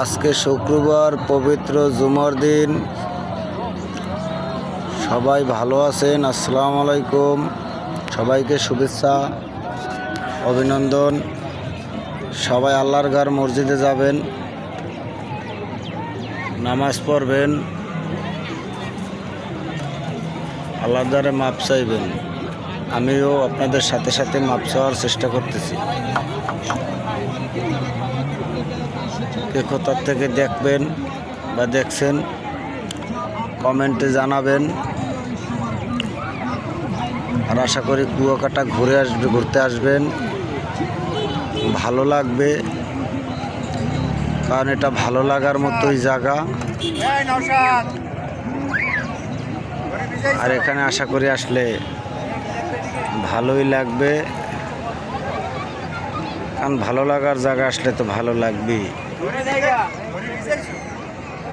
আজকে শুক্রবার, পবিত্র জুমার দিন। সবাই ভালো আছেন? আসসালামু আলাইকুম। সবাইকে শুভেচ্ছা, অভিনন্দন। সবাই আল্লাহর ঘর মসজিদে যাবেন, নামাজ পড়বেন, আল্লাহর দ্বারে মাপ চাইবেন। আমিও আপনাদের সাথে সাথে মাপ চাওয়ার চেষ্টা করতেছি। কে কোথার থেকে দেখবেন বা দেখছেন কমেন্টে জানাবেন। আর আশা করি কুয়াকাটা ঘুরতে আসবেন, ভালো লাগবে, কারণ এটা ভালো লাগার মতোই জায়গা। আর এখানে আশা করি আসলে ভালোই লাগবে, কারণ ভালো লাগার জায়গা আসলে তো ভালো লাগবেই।